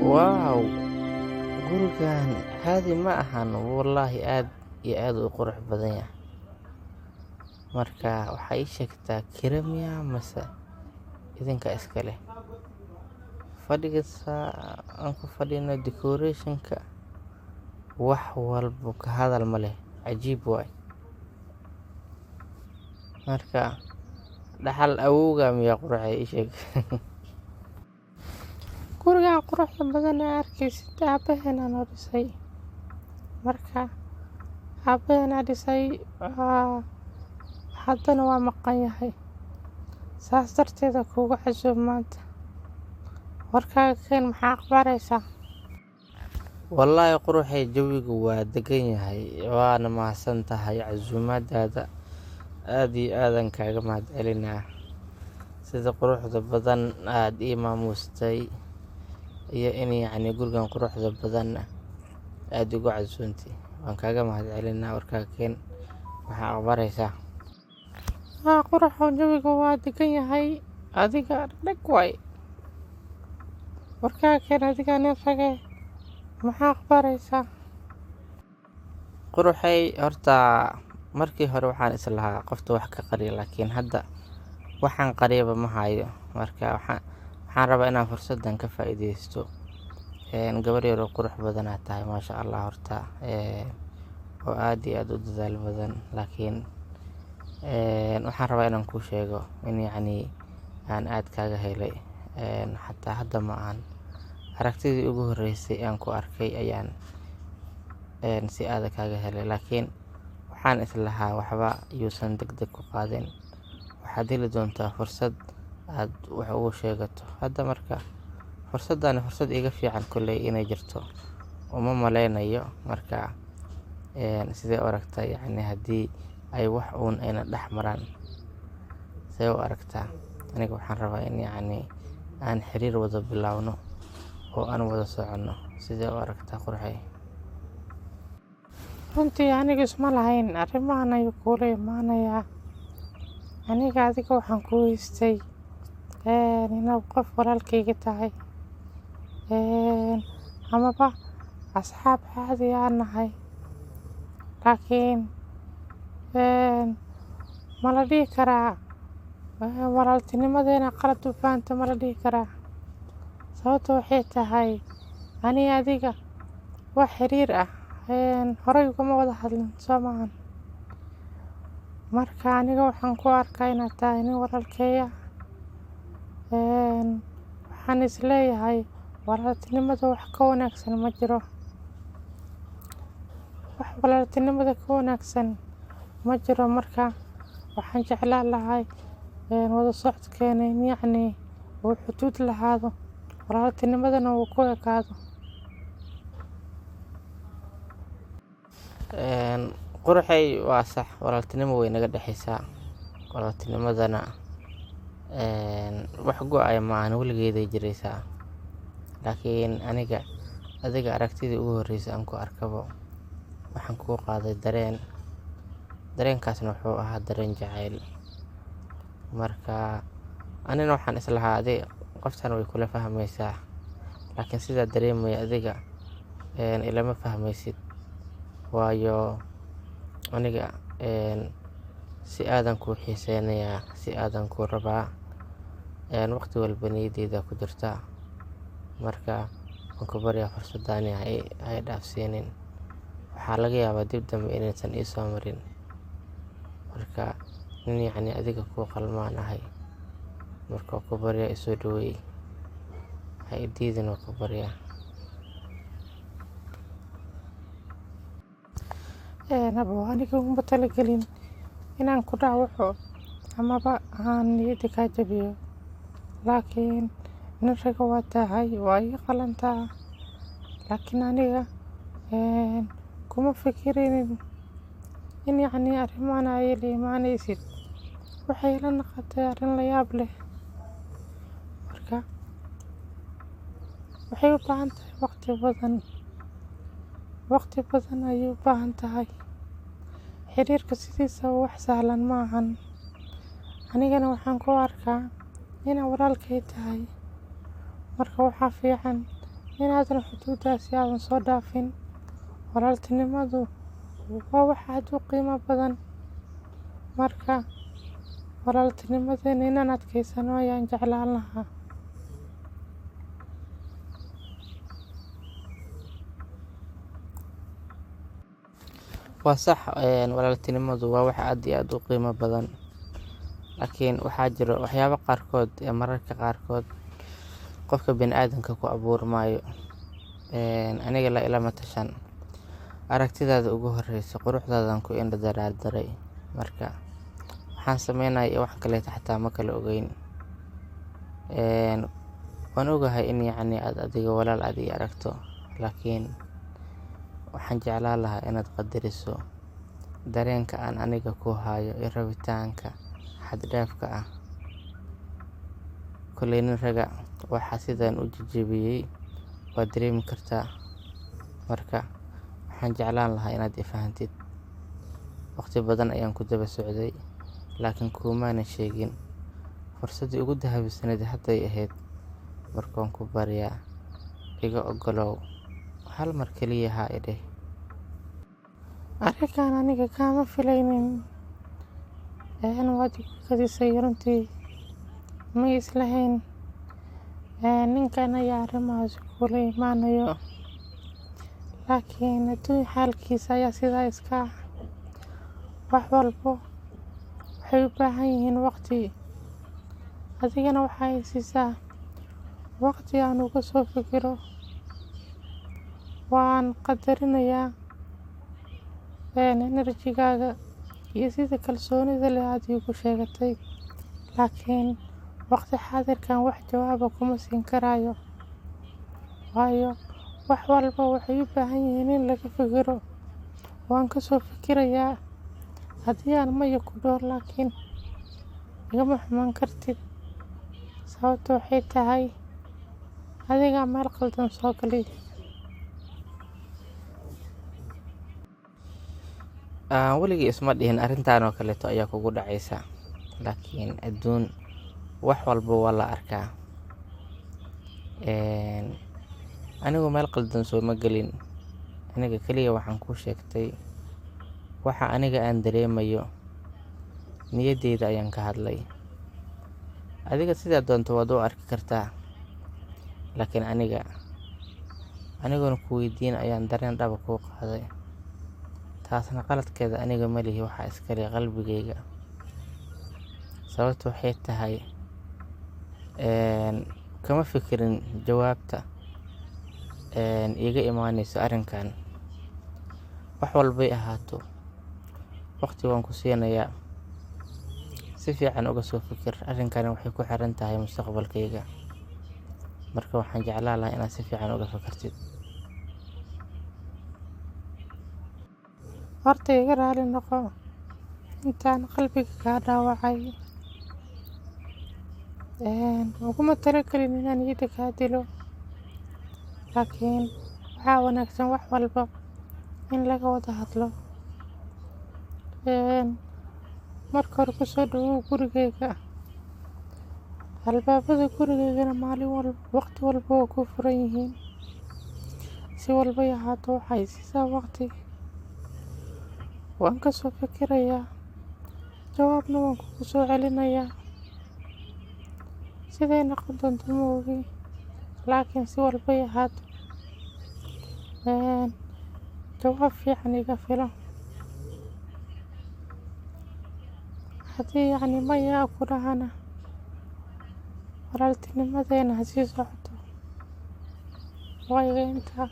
Wow! Gurigan caadi ma ahan wallaahi aad iyo aad u qurux badan yahay. Marka waxaa ii sheegtaa kira miyaa mase idinka iska leh? Fadhiga aan ku fadhino decoration-ka wax walbo ka hadal ma leh. Cajiib waay. Marka dhaxal awowga miyaa qurxay ii sheeg. Gurigan quruxda badan ee arkaysid aabaheena noo dhisay. Marka aabaheena dhisay haddana waa maqan yahay. Saas darteeda kuugu casuum maanta. Warkaaga keen maxaa akhbaaraysaa? Wallaahi quruxay jawigu waa degan yahay. Waana mahadsan tahay casuumadaada. Aad iyo aadan kaaga mahadcelinaa. Sida quruxda badan aad ii maamustay iyo in gurigan quruxda badan aad igu casuuntay. Waan kaaga mahadcelinaa. Warkaaga keen maxaa akhbaaraysaa? Quruxu jawigu waa degan yahay. Adiga dhag waay. Warkaaga keen adiga nin rage maxaa akhbaaraysaa? Quruxay horta markii hore waxaan islahaa qofta wax ka qariyo laakiin hadda waxaan qariyaba ma hayo. Marka waxaan rabaa inaan fursadan ka faa'iideysto. Gabar yar oo qurux badan aad tahay maasha Allah horta. Oo aad iyo aad u dadaal badan laakiin waxaan rabaa inaan kuu sheego in aan aad kaaga helay. Xataa hadda ma aan aragtidii ugu horeysay aan ku arkay ayaan si aad kaaga helay laakiin waxaan islahaa waxba yuusan degdeg ku qaadin. Waxaad heli doontaa fursad aad wax ugu sheegato. Hadda marka fursaddan fursad iga fiican kuley inay jirto uma maleynayo. Marka sidee u aragtaa haddii ay wax uun ayna dhex maraan sidee u aragtaa? Aniga waxaan rabaa in aan xiriir wada bilaawno oo aan wada soconno. Sidee u aragtaa quruxay? Runtii aniga isma lahayn arrimahan ayuu kuula imaanayaa. Aniga adiga waxaan ku haystay inaad qof walaalkayga tahay. Amaba asxaab caadi aan nahay. Laakiin ma la dhihi karaa walaaltinimadeena qalad u fahanto ma la dhihi karaa. Sababta waxay tahay ani adiga wax xiriir ah horey ugama wada hadlin soo maahan. Marka aniga waxaan ku arkaa inaad tahay nin walaalkay ah. Waxaan isleeyahay walaaltinimada wax ka wanaagsan ma jiro. Wax walaaltinimada ka wanaagsan ma jiro. Marka waxaan jeclaan lahay wada socodkeena in uu xuduud lahaado walaaltinimadana uu ku ekaado. Quruxay waa sax walaaltinimo way naga dhaxaysaa. Walaaltinimadana wax go'ay ma aan weligeeday jiraysaa. Laakiin adiga aragtidii ugu horeysay aan ku arkabo waxaan kuu qaaday dareenkaasna wuxuu ahaa dareen jacayl. Marka anina waxaan islahaa qoftan way kula fahmaysaa laakiin sidaa dareemaya adiga ilama fahmaysid. Waayo aniga si aadan kuu xiiseynayaa, si aadan kuu rabaa. Waqti walba niyadeyda ku jirta. Marka waan ku baryaa fursaddan ay dhaafsiinin. Waxaa laga yaabaa dib dambe inaysan ii soo marin. Marka nin adiga kuu qalmaan ahay. Marka waan ku baryaa isoo dhaweey. Ha i diidin waan ku baryaa. Aniga uma talagelin inaan ku dhaawaco amaba aan niyadda kaa jabiyo. Laakiin nin raga waa tahay waa ii qalantaa. Laakiin aniga kuma fikirinin in arrimahan ay la imaanaysid. Waxay la noqotay arrin la yaab leh. Marka waxay u baahan tahay waqti badan. Waqti badan ayay u baahan tahay. Xiriirka sidiisa wax sahlan ma ahan. Anigana waxaan ku arkaa inaad walaalkay tahay. Marka waxaa fiican inaadan xuduudaasi aadan soo dhaafin. Walaaltinimadu waa wax aad u qiimo badan, marka walaaltinimadeena inaan adkeysano ayaan jeclaan lahaa. Waa sax, walaaltinimadu waa wax aad iyo aad u qiimo badan, laakiin waxaa jiro waxyaabo qaarkood ee mararka qaarkood qofka bini'aadamka ku abuurmaayo. Aniga la ilama tashan, aragtidaada ugu horreysa quruxdaadan ku indho daraadaray, marka waxaan sameynaya iyo wax kaleeto xataa ma kala ogeyn. Waan ogahay in aad adiga walaal aad ii aragto, laakiin waxaan jeclaan lahaa inaad qadariso dareenka aan aniga ku hayo iyo rabitaanka xad dhaafka ah. Kolley nin raga waxa sidaan u jajabiyey waad dareemi kartaa, marka waxaan jeclaan lahaa inaad i fahantid. Waqti badan ayaan ku daba socday, laakiin kuumana sheegin. Fursaddii ugu dahabisanayd hadday ahayd, marka waan ku baryaa iga oggolow, hal mar keliya ha i dheh. Arrinkan aniga kama filaynin, waad igu kadisay runtii. Ma islahayn ninkan ayaa arrimahaas kula imaanayo, laakiin adduun xaalkiisa ayaa sidaa iska ah. Wax walbo waxay u baahan yihiin waqti, adigana waxay siisaa waqti aan uga soo fikiro. Waan qadarinayaa enerjigaaga iyo sida kalsoonida leh aad iigu sheegatay, laakiin waqti xaadirkan wax jawaaba kuma siin karayo, waayo wax walba waxay u baahan yihiin in laga fikiro. Waan ka soo fikirayaa haddii aan maya ku dhaho, laakiin igama xumaan kartid. Sababtu waxay tahay adigaa meel qaldan soo galay. Weligii isma dhihin arrintan oo kaleeto ayaa kugu dhacaysa, laakiin adduun wax walba waa la arkaa. Anigu meel qaldan soo ma gelin, aniga keliya waxaan kuu sheegtay waxa aniga aan dareemayo, niyaddeyda ayaan ka hadlay. Adiga sidaa doonto waad u arki kartaa, laakiin anigoon ku weydiin ayaan dareen dhaba kuu qaaday. Taasna qaladkeeda aniga ma lihi, waxaa iska leh qalbigayga. Sababtu waxay tahay kama fikirin jawaabta iiga imaanayso arrinkan. Wax walbay ahaato, waqti waan ku siinayaa, si fiican uga soo fikir. Arrinkani waxay ku xiran tahay mustaqbalkayga, marka waxaan jeclaan lahaa inaad si fiican uga fikirtid. Horta iga raali noqo intaan qalbiga kaa dhaawacay. Uguma talagelin inaan niyadda kaa dilo, laakiin waxaa wanaagsan wax walba in laga wada hadlo. Marka hore ku soo dhawow gurigayga. Albaabada gurigaygana maalin walba, waqti walba waa kuu furan yihiin. Si walba ay ahaato, waxay siisaa waqti. Waan ka soo fikirayaa, jawaabna waan kugu soo celinayaa. Siday noqon doonto ma ogi, laakiin si walba ay ahaato, jawaab fiican iga filo. Haddii maya ku dhahana, walaaltinimadeena ha sii socoto. Waa iga intaa.